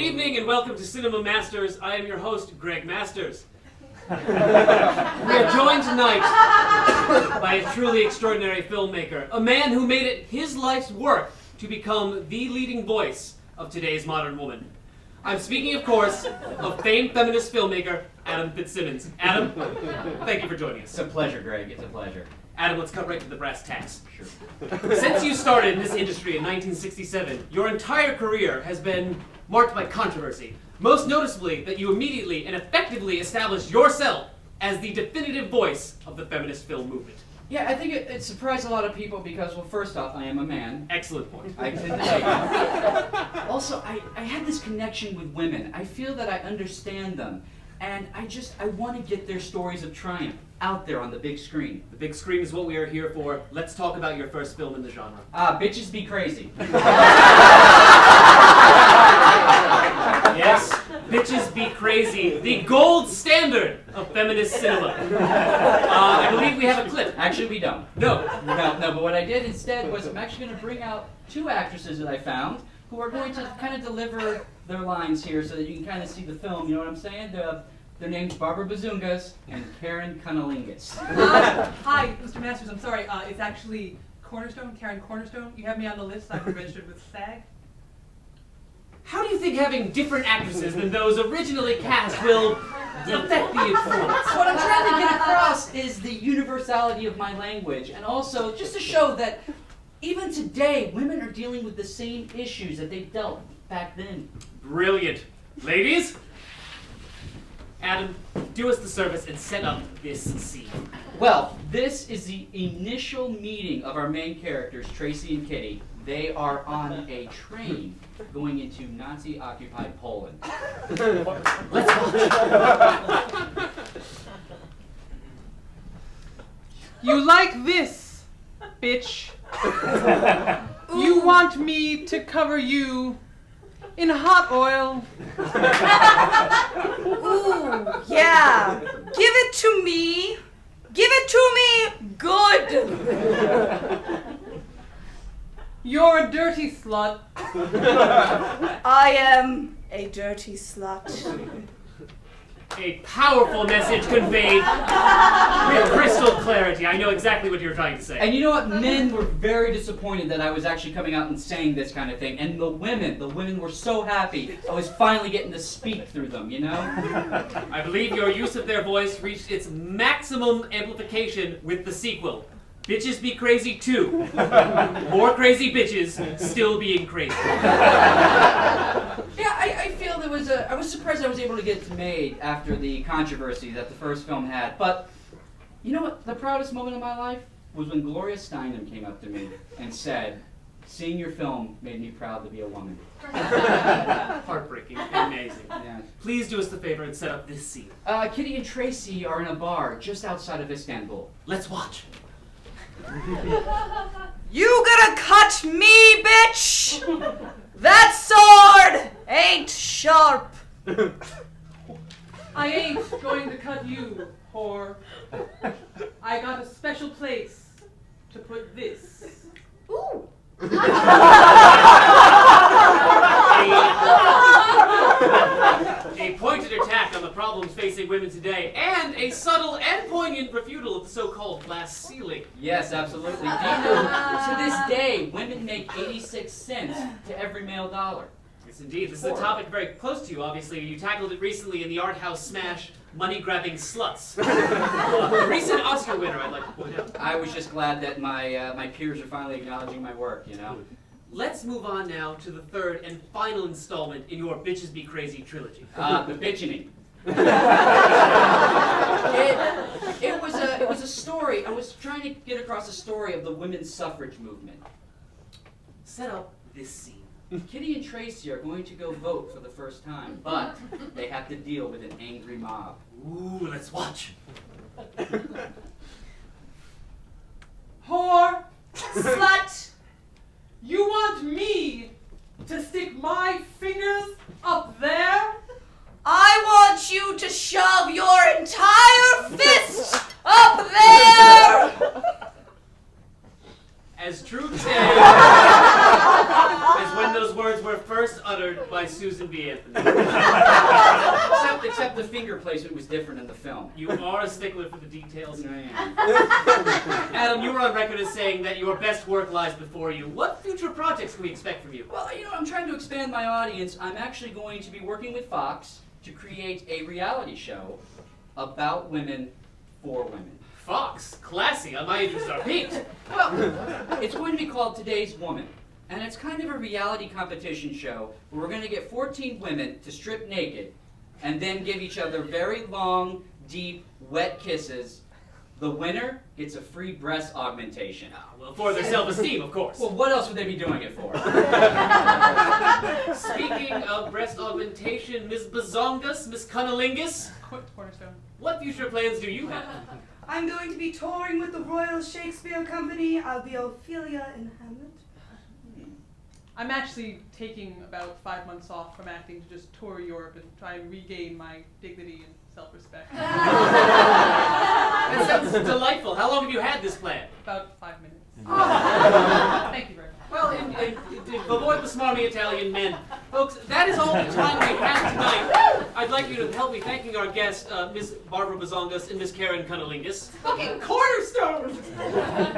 evening and welcome to Cinema Masters. I am your host, Greg Masters. We are joined tonight by a truly extraordinary filmmaker, a man who made it his life's work to become the leading voice of today's modern woman. I'm speaking, of course, of famed feminist filmmaker, Adam Fitzsimmons. Adam, thank you for joining us. It's a pleasure, Greg. It's a pleasure. Adam, let's cut right to the brass tacks. Sure. Since you started in this industry in 1967, your entire career has been marked by controversy. Most noticeably, that you immediately and effectively established yourself as the definitive voice of the feminist film movement. Yeah, I think it surprised a lot of people because, well, first off, I am a man. Excellent point. I can Also, I had this connection with women. I feel that I understand them. And I want to get their stories of triumph out there on the big screen. The big screen is what we are here for. Let's talk about your first film in the genre. Bitches Be Crazy. Yes, Bitches Be Crazy, the gold standard of feminist cinema. I believe we have a clip. Actually, we don't. No, but what I did instead was I'm actually going to bring out two actresses that I found who are going to kind of deliver their lines here so that you can kind of see the film, you know what I'm saying? Their names Barbara Bazungas and Karen Cunnilingus. Hi, Mr. Masters, I'm sorry, it's actually Cornerstone, Karen Cornerstone. You have me on the list, I'm registered with SAG. How do you think having different actresses than those originally cast will affect the performance? What I'm trying to get across is the universality of my language, and also just to show that even today, women are dealing with the same issues that they dealt back then. Brilliant. Ladies, Adam, do us the service and set up this scene. Well, this is the initial meeting of our main characters, Tracy and Kitty. They are on a train going into Nazi-occupied Poland. Let's watch. You like this, bitch. You want me to cover you in hot oil. Ooh, yeah. Give it to me. Give it to me good. You're a dirty slut. I am a dirty slut. A powerful message conveyed with crystal clarity. I know exactly what you're trying to say. And you know what? Men were very disappointed that I was actually coming out and saying this kind of thing. And the women were so happy I was finally getting to speak through them, you know? I believe your use of their voice reached its maximum amplification with the sequel, Bitches Be Crazy 2. More crazy bitches still being crazy. Yeah, I feel I was surprised I was able to get it made after the controversy that the first film had. But you know what? The proudest moment of my life was when Gloria Steinem came up to me and said, "Seeing your film made me proud to be a woman." Heartbreaking and amazing. Yeah. Please do us the favor and set up this scene. Kitty and Tracy are in a bar just outside of Istanbul. Let's watch. You gonna cut me, bitch? That sword ain't sharp. I ain't going to cut you, whore. I got a special place to put this. Ooh. A pointed attack on the problems facing women today, and a subtle and poignant refutal of the so-called glass ceiling. Yes, absolutely. Do you know, to this day, women make 86 cents to every male dollar. Yes, indeed. This is a topic very close to you, obviously. You tackled it recently in the art house smash, Money-Grabbing Sluts. A recent Oscar winner, I'd like to point out. I was just glad that my peers are finally acknowledging my work, you know? Let's move on now to the third and final installment in your Bitches Be Crazy trilogy. The bitching. It was a story. I was trying to get across a story of the women's suffrage movement. Set up this scene. Kitty and Tracy are going to go vote for the first time, but they have to deal with an angry mob. Ooh, let's watch. Whore, Slut. you want me to stick my fingers up there? I want you to shove your entire fist up there. As true today as when those words were first uttered by by Susan B. Anthony. Except the finger placement was different in the film. You are a stickler for the details. I am. Adam, you were on record as saying that your best work lies before you. What future projects can we expect from you? Well, I'm trying to expand my audience. I'm actually going to be working with Fox to create a reality show about women for women. Fox, classy. My interests are piqued. Well, it's going to be called Today's Woman. And it's kind of a reality competition show where we're going to get 14 women to strip naked and then give each other very long, deep, wet kisses. The winner gets a free breast augmentation. Well, for their self-esteem, of course. Well, what else would they be doing it for? Speaking of breast augmentation, Ms. Bazongas, Ms. Cunnilingus, Cornerstone. what future plans do you have? I'm going to be touring with the Royal Shakespeare Company. I'll be Ophelia in Hamlet. I'm actually taking about 5 months off from acting to just tour Europe and try and regain my dignity and self-respect. That sounds delightful. How long have you had this plan? About 5 minutes. Thank you very much. Well, avoid the smarmy Italian men. Folks, that is all the time we have tonight. I'd like you to help me thanking our guests, Ms. Barbara Bazongas and Ms. Karen Cunnilingus. Fucking cornerstone!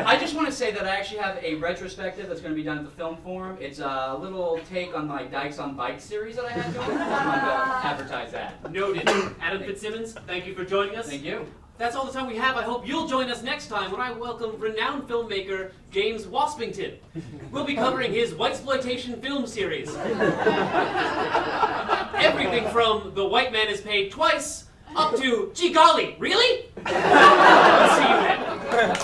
I just want to say that I actually have a retrospective that's going to be done at the Film Forum. It's a little take on my Dykes on Bikes series that I had going. I just wanted to advertise that. Noted. Adam Fitzsimmons, thank you for joining us. Thank you. That's all the time we have. I hope you'll join us next time when I welcome renowned filmmaker James Waspington. We'll be covering his whitesploitation film series. Everything from The White Man is Paid Twice up to, gee golly, really? We'll see you then.